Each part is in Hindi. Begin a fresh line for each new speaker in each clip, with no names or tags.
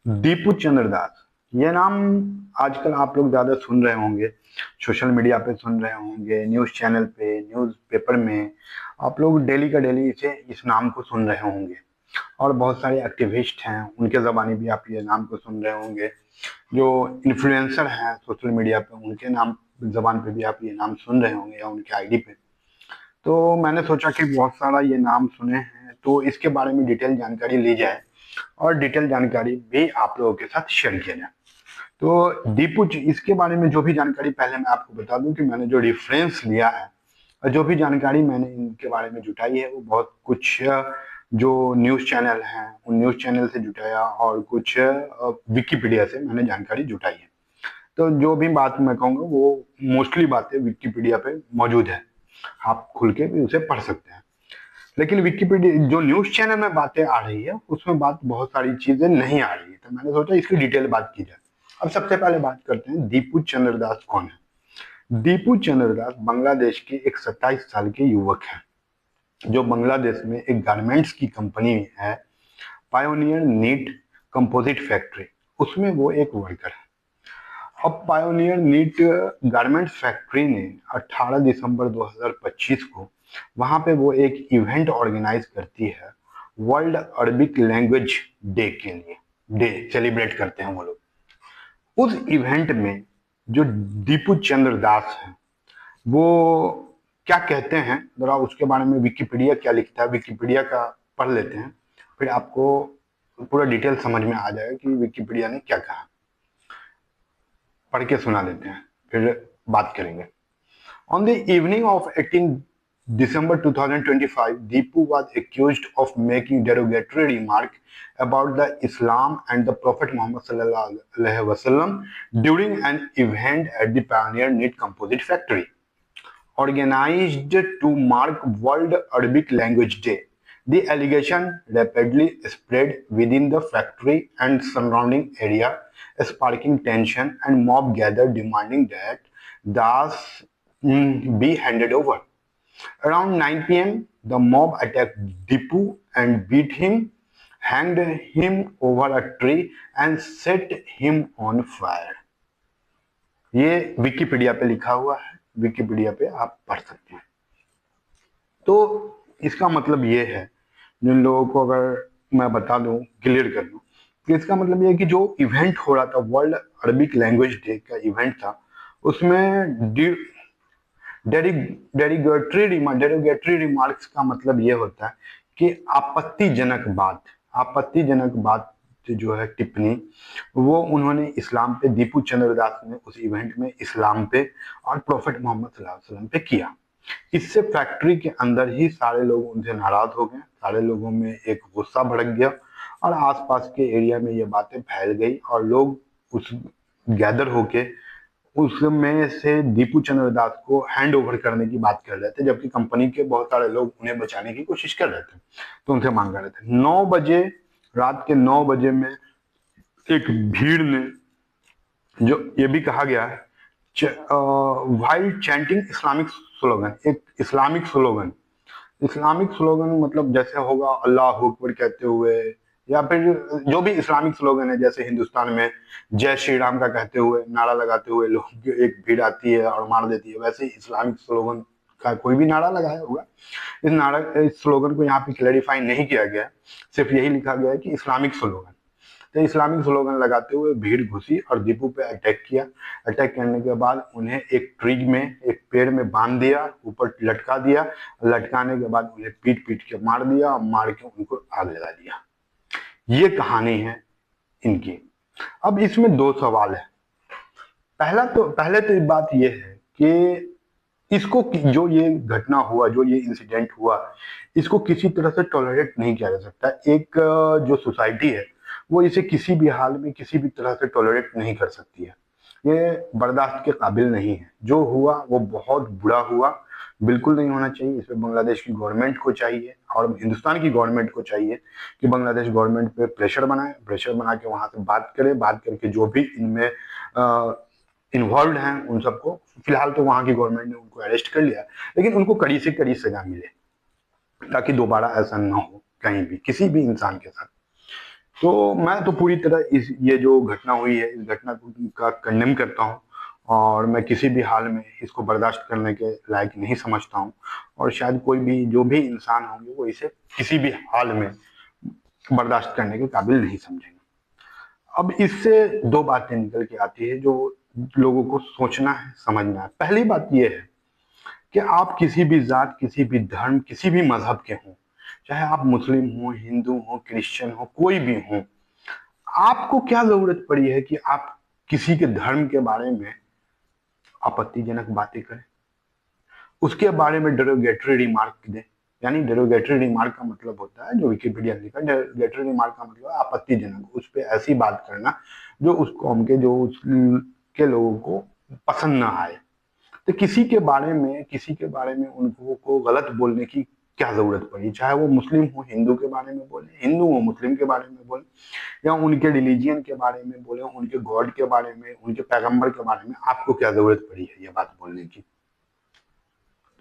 दीपू चंद्र दास, ये नाम आजकल आप लोग ज्यादा सुन रहे होंगे। सोशल मीडिया पे सुन रहे होंगे, न्यूज चैनल पे, न्यूज पेपर में आप लोग डेली का डेली इसे इस नाम को सुन रहे होंगे। और बहुत सारे एक्टिविस्ट हैं, उनके जबानी भी आप ये नाम को सुन रहे होंगे। जो इन्फ्लुएंसर हैं सोशल मीडिया पे, उनके नाम जबान पे भी आप ये नाम सुन रहे होंगे या उनके आईडी पे। तो मैंने सोचा कि बहुत सारा ये नाम सुने हैं तो इसके बारे में डिटेल जानकारी ली जाए और डिटेल जानकारी भी आप लोगों के साथ शेयर किया जाए। तो दीपू जी, इसके बारे में जो भी जानकारी, पहले मैं आपको बता दूं कि मैंने जो रेफरेंस लिया है और जो भी जानकारी मैंने इनके बारे में जुटाई है वो बहुत कुछ जो न्यूज चैनल हैं उन न्यूज चैनल से जुटाया और कुछ विकिपीडिया से मैंने जानकारी जुटाई है। तो जो भी बात मैं कहूँगा वो मोस्टली बातें विकिपीडिया पे मौजूद है, आप खुल के भी उसे पढ़ सकते हैं। लेकिन विकिपीडिया जो न्यूज चैनल में बातें आ रही है उसमें बात बहुत सारी चीजें नहीं आ रही है, तो मैंने सोचा इसकी डिटेल बात की जाए। अब सबसे पहले बात करते हैं दीपू चंद्र दास कौन है। दीपू चंद्र दास बांग्लादेश के एक 27 साल के युवक हैं जो बांग्लादेश में एक गारमेंट्स की कंपनी है, पायोनियर नीट कंपोजिट फैक्ट्री, उसमें वो एक वर्कर है। अब पायोनियर नीट गारमेंट्स फैक्ट्री ने 18 दिसंबर 2025 को वहां पे वो एक इवेंट ऑर्गेनाइज करती है, वर्ल्ड अरबिक लैंग्वेज डे के लिए। डे सेलिब्रेट करते हैं वो लोग। उस इवेंट में जो दीपू चंद्र दास है वो क्या कहते हैं, जरा उसके बारे में विकिपीडिया क्या लिखता है, विकिपीडिया का पढ़ लेते हैं, फिर आपको पूरा डिटेल समझ में आ जाएगा कि विकिपीडिया ने क्या कहा। पढ़ के सुना देते हैं, फिर बात करेंगे। On the evening of 18 December 2025, Deepu was accused of making derogatory remark about the Islam and the Prophet Muhammad sallallahu alaihi wasallam during an event at the Pioneer Knit Composite Factory, organized to mark World Arabic Language Day. The allegation rapidly spread within the factory and surrounding area, sparking tension and mob gathered demanding that Das be handed over. Around 9 p.m., the mob attacked Dipu and beat him, hanged him over a tree, and set him on fire. ये विकिपीडिया पे लिखा हुआ है, विकिपीडिया पे आप पढ़ सकते हैं। तो इसका मतलब ये है, जिन लोगों को अगर मैं बता दूं, क्लियर कर दूं, तो इसका मतलब ये है कि जो इवेंट हो रहा था, वर्ल्ड अरबिक लैंग्वेज डे का इवेंट था, उसमें डेरोगेटरी रिमार्क्स का मतलब ये होता है कि आपत्तिजनक बात जो है, टिप्पणी, वो उन्होंने इस्लाम पे, दीपू चंद्र दास ने उस इवेंट में इस्लाम पे और प्रोफेट मोहम्मद सल्लल्लाहु अलैहि वसल्लम पे किया। इससे फैक्ट्री के अंदर ही सारे लोग उनसे नाराज हो गए, सारे लोगों में एक गुस्सा भड़क गया और आसपास के एरिया में ये बातें फैल गई और लोग उस गैदर होके उसमें से दीपू चंद्र दास को हैंड ओवर करने की बात कर रहे थे, जबकि कंपनी के बहुत सारे लोग उन्हें बचाने की कोशिश कर रहे थे, तो उनसे मांग रहे थे। 9 बजे, रात के 9 बजे में एक भीड़ ने, जो ये भी कहा गया है, वाइल चैंटिंग इस्लामिक स्लोगन, एक इस्लामिक स्लोगन मतलब जैसे होगा अल्लाह अकबर कहते हुए, या फिर जो भी इस्लामिक स्लोगन है, जैसे हिंदुस्तान में जय श्री राम का कहते हुए, नारा लगाते हुए लोग एक भीड़ आती है और मार देती है, वैसे ही इस्लामिक स्लोगन का कोई भी नारा लगाया होगा। इस स्लोगन को यहाँ पे क्लैरिफाई नहीं किया गया, सिर्फ यही लिखा गया है कि इस्लामिक स्लोगन। तो इस्लामिक स्लोगन लगाते हुए भीड़ घुसी और दीपू पे अटैक किया। अटैक करने के बाद उन्हें एक ट्री में, एक पेड़ में बांध दिया, ऊपर लटका दिया। लटकाने के बाद उन्हें पीट पीट के मार दिया और मार के उनको आग लगा दिया। ये कहानी है इनकी। अब इसमें दो सवाल है। पहले तो बात ये है कि इसको, जो ये घटना हुआ, जो ये इंसिडेंट हुआ, इसको किसी तरह से टॉलरेट नहीं किया जा सकता। एक जो सोसाइटी है वो इसे किसी भी हाल में, किसी भी तरह से टॉलरेट नहीं कर सकती है। ये बर्दाश्त के काबिल नहीं है। जो हुआ वो बहुत बुरा हुआ, बिल्कुल नहीं होना चाहिए। इसमें बांग्लादेश की गवर्नमेंट को चाहिए और हिंदुस्तान की गवर्नमेंट को चाहिए कि बांग्लादेश गवर्नमेंट पे प्रेशर बनाए, प्रेशर बना के वहां से बात करे, बात करके जो भी इनमें इन्वॉल्व हैं उन सबको, फिलहाल तो वहां की गवर्नमेंट ने उनको अरेस्ट कर लिया, लेकिन उनको कड़ी से कड़ी सजा मिले ताकि दोबारा ऐसा ना हो कहीं भी, किसी भी इंसान के साथ। तो मैं तो पूरी तरह इस ये जो घटना हुई है इस घटना का कंडेम करता हूँ, और मैं किसी भी हाल में इसको बर्दाश्त करने के लायक नहीं समझता हूँ। और शायद कोई भी जो भी इंसान होंगे वो इसे किसी भी हाल में बर्दाश्त करने के काबिल नहीं समझेंगे। अब इससे दो बातें निकल के आती है जो लोगों को सोचना है, समझना है। पहली बात यह है कि आप किसी भी जात, किसी भी धर्म, किसी भी मजहब के हों, चाहे आप मुस्लिम हो, हिंदू हो, क्रिश्चियन हो, कोई भी हो, आपको क्या जरूरत पड़ी है कि आप किसी के धर्म के बारे में आपत्तिजनक बातें करें, उसके बारे में डेरोगेटरी रिमार्क दें। यानी डेरोगेटरी रिमार्क का मतलब होता है, जो विकिपीडिया ने लिखा, डेरोगेटरी रिमार्क का मतलब आपत्तिजनक, उस पर ऐसी बात करना जो उस कौम के, जो उसके लोगों को पसंद ना आए। तो किसी के बारे में उनको को गलत बोलने की क्या जरूरत पड़ी, चाहे वो मुस्लिम हो हिंदू के बारे में बोले, हिंदू हो मुस्लिम के बारे में बोले, या उनके रिलीजियन के बारे में बोले, उनके गॉड के बारे में, उनके पैगंबर के बारे में आपको क्या जरूरत पड़ी है ये बात बोलने की।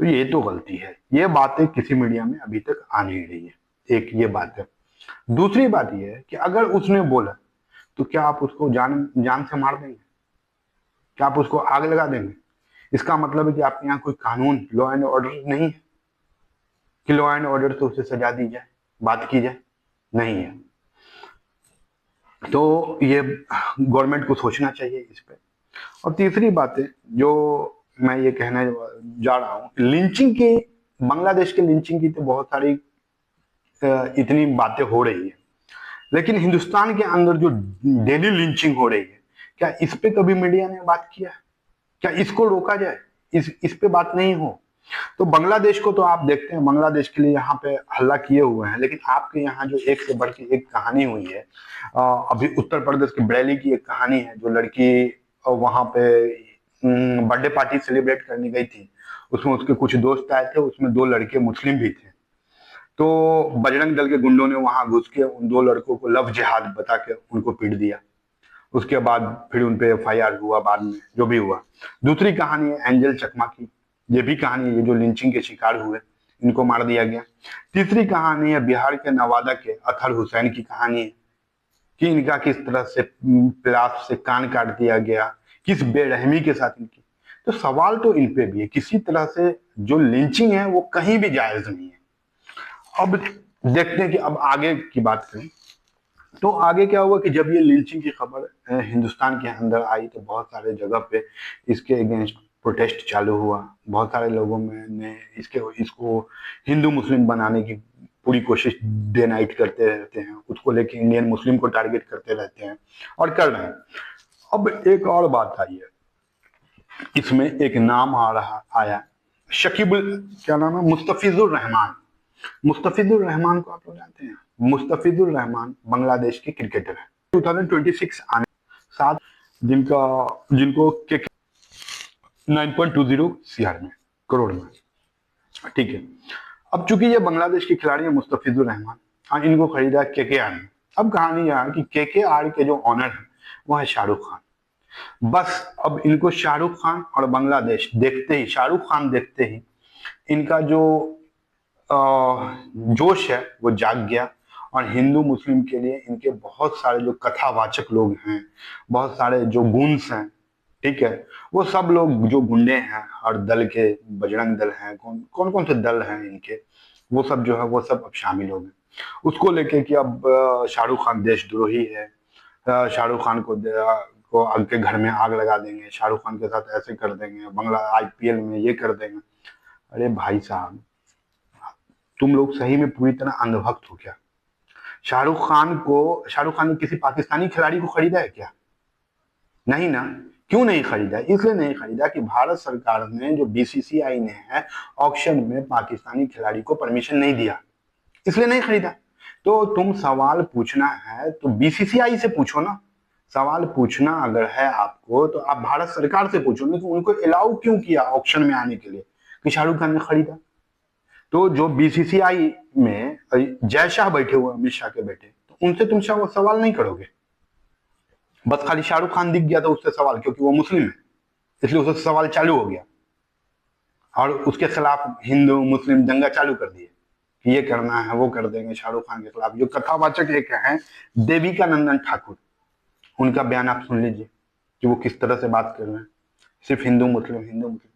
तो ये तो गलती है, ये बातें किसी मीडिया में अभी तक आ नहीं रही है, एक ये बात है। दूसरी बात ये है कि अगर उसने बोला तो क्या आप उसको जान जान से मार देंगे, क्या आप उसको आग लगा देंगे? इसका मतलब है कि आपके यहाँ कोई कानून, लॉ एंड ऑर्डर नहीं है कि लॉ एंड ऑर्डर से उसे सजा दी जाए, बात की जाए, नहीं है। तो ये गवर्नमेंट को सोचना चाहिए इस पे। और तीसरी बात है जो मैं ये कहने जा रहा हूँ, लिंचिंग की, बांग्लादेश के लिंचिंग की तो बहुत सारी इतनी बातें हो रही है, लेकिन हिंदुस्तान के अंदर जो डेली लिंचिंग हो रही है, क्या इस पे कभी मीडिया ने बात किया? क्या इसको रोका जाए? इस पे बात नहीं हो तो बांग्लादेश को तो आप देखते हैं, बांग्लादेश के लिए यहाँ पे हल्ला किए हुए हैं, लेकिन आपके यहाँ जो एक से बढ़ के एक कहानी हुई है, अभी उत्तर प्रदेश के बरेली की एक कहानी है, जो लड़की वहां पे बर्थडे पार्टी सेलिब्रेट करने गई थी, उसमें उसके कुछ दोस्त आए थे, उसमें दो लड़के मुस्लिम भी थे। तो बजरंग दल के गुंडों ने वहां घुस के उन दो लड़कों को लव जिहाद बता के उनको पीट दिया। उसके बाद फिर उन पे एफआईआर हुआ, बाद में जो भी हुआ। दूसरी कहानी है एंजल चकमा की, ये भी कहानी है, ये जो लिंचिंग के शिकार हुए, इनको मार दिया गया। तीसरी कहानी है बिहार के नवादा के अतहर हुसैन की कहानी है कि इनका किस तरह से प्लास से कान काट दिया गया, किस बेरहमी के साथ इनकी। तो सवाल तो इन पे भी है, किसी तरह से जो लिंचिंग है वो कहीं भी जायज नहीं है। अब देखते हैं कि अब आगे की बात करें तो आगे क्या हुआ कि जब ये लिंचिंग की खबर हिंदुस्तान के अंदर आई तो बहुत सारे जगह पे इसके अगेंस्ट प्रोटेस्ट चालू हुआ। बहुत सारे लोगों में ने इसको हिंदू मुस्लिम बनाने की पूरी कोशिश डे नाइट करते रहते हैं, उसको लेके इंडियन मुस्लिम को टारगेट करते रहते हैं और कर रहे हैं। अब एक और बात आई है, इसमें एक नाम आया शकीबुल, क्या नाम है, मुस्तफिजुर रहमान। मुस्तफिजुर रहमान को आप लोग जानते हैं? मुस्तफिजुर रहमान बांग्लादेश के क्रिकेटर है। 2026 आने सात जिनका जिनको के 9.20 सीआर में, करोड़ में, ठीक है। अब चूंकि ये बांग्लादेश के खिलाड़ी है मुस्तफिजुर रहमान, हाँ, इनको खरीदा केकेआर ने। अब कहानी यह है कि केकेआर के जो ऑनर है वो है शाहरुख खान। बस अब इनको शाहरुख खान और बांग्लादेश देखते ही, शाहरुख खान देखते ही इनका जो जोश है वो जाग गया, और हिंदू मुस्लिम के लिए इनके बहुत सारे जो कथावाचक लोग हैं, बहुत सारे जो गुन्स हैं, ठीक है, वो सब लोग जो गुंडे हैं हर दल के, बजरंग दल हैं, कौन कौन से दल हैं इनके, वो सब जो है वो सब अब शामिल हो गए उसको लेके कि अब शाहरुख खान देशद्रोही है, शाहरुख खान को आग के घर में आग लगा देंगे, शाहरुख खान के साथ ऐसे कर देंगे, बांग्ला आईपीएल में ये कर देंगे। अरे भाई साहब, तुम लोग सही में पूरी तरह अंधभक्त हो क्या? शाहरुख खान ने किसी पाकिस्तानी खिलाड़ी को खरीदा है क्या? नहीं ना। क्यों नहीं खरीदा? इसलिए नहीं खरीदा कि भारत सरकार ने, जो बीसीसीआई ने है, ऑक्शन में पाकिस्तानी खिलाड़ी को परमिशन नहीं दिया, इसलिए नहीं खरीदा। तो तुम सवाल पूछना है तो बीसीसीआई से पूछो ना। सवाल पूछना अगर है आपको तो आप भारत सरकार से पूछो ना कि उनको अलाउ क्यों किया ऑक्शन में आने के लिए कि शाहरुख खान ने खरीदा। तो जो बीसीसीआई में जय शाह बैठे हुए, अमित शाह के बेटे, तो उनसे तुम सवाल नहीं करोगे? बस खाली शाहरुख खान दिख गया था उससे सवाल, क्योंकि वो मुस्लिम है इसलिए उससे सवाल चालू हो गया और उसके खिलाफ हिंदू मुस्लिम दंगा चालू कर दिए। कि ये करना है वो कर देंगे शाहरुख खान के खिलाफ। जो कथावाचक एक है देविका नंदन ठाकुर, उनका बयान आप सुन लीजिए कि वो किस तरह से बात कर रहे हैं, सिर्फ हिंदू मुस्लिम हिंदू मुस्लिम।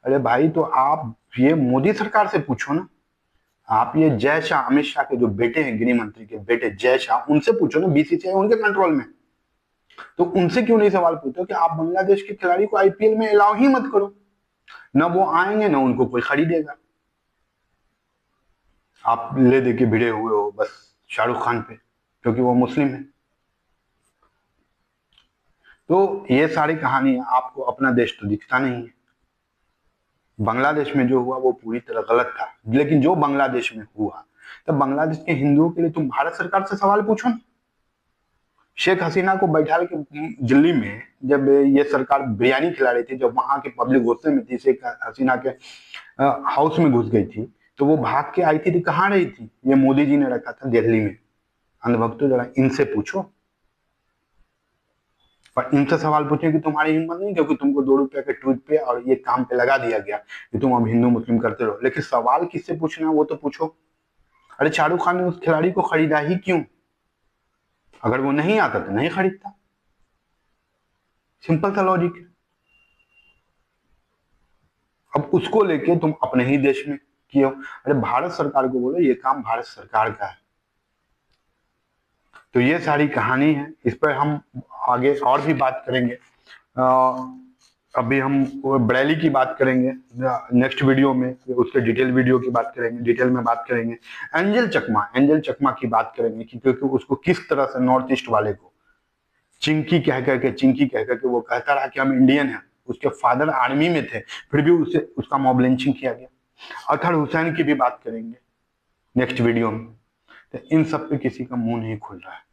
अरे भाई, तो आप ये मोदी सरकार से पूछो ना, आप ये जय शाह, अमित शाह के जो बेटे हैं, गृह मंत्री के बेटे जय शाह, उनसे पूछो ना, बीसीसीआई उनके कंट्रोल में। तो उनसे क्यों नहीं सवाल पूछो कि आप बांग्लादेश के खिलाड़ी को आईपीएल में अलाउ ही मत करो, ना वो आएंगे ना उनको कोई खरीदेगा। आप ले दे के भिड़े हुए हो बस शाहरुख खान पे क्योंकि वो मुस्लिम है। तो ये सारी कहानी है, आपको अपना देश तो दिखता नहीं है। बांग्लादेश में जो हुआ वो पूरी तरह गलत था, लेकिन जो बांग्लादेश में हुआ, तब बांग्लादेश के हिंदुओं के लिए तुम भारत सरकार से सवाल पूछो ना। शेख हसीना को बैठा के दिल्ली में जब ये सरकार बिरयानी खिला रही थी, जब वहां के पब्लिक गुस्से में थी, शेख हसीना के हाउस में घुस गई थी, तो वो भाग के आई थी, कहाँ रही थी? ये मोदी जी ने रखा था दिल्ली में। अंधभक्तों, जरा इनसे पूछो, पर इनसे सवाल पूछे कि तुम्हारी हिम्मत नहीं, क्योंकि तुमको 2 रुपए के ट्वीट पे और ये काम पे लगा दिया गया कि तुम अब हिंदू मुस्लिम करते रहो, लेकिन सवाल किससे पूछना वो तो पूछो। अरे शाहरुख खान ने उस खिलाड़ी को खरीदा ही क्यों? अगर वो नहीं आता तो नहीं खरीदता, सिंपल सा लॉजिक है। अब उसको लेके तुम अपने ही देश में किए हो। अरे भारत सरकार को बोलो ये काम भारत सरकार का है। तो ये सारी कहानी है, इस पर हम आगे और भी बात करेंगे। अभी हम बरेली की बात करेंगे नेक्स्ट वीडियो में, उसके डिटेल वीडियो की बात करेंगे, डिटेल में बात करेंगे। एंजल चकमा की बात करेंगे कि क्योंकि उसको किस तरह से नॉर्थ ईस्ट वाले को चिंकी कह करके वो कहता रहा कि हम इंडियन हैं। उसके फादर आर्मी में थे, फिर भी उसे उसका मॉब लिंचिंग किया गया। अतहर हुसैन की भी बात करेंगे नेक्स्ट वीडियो में। तो इन सब पे किसी का मुंह नहीं खुल रहा है।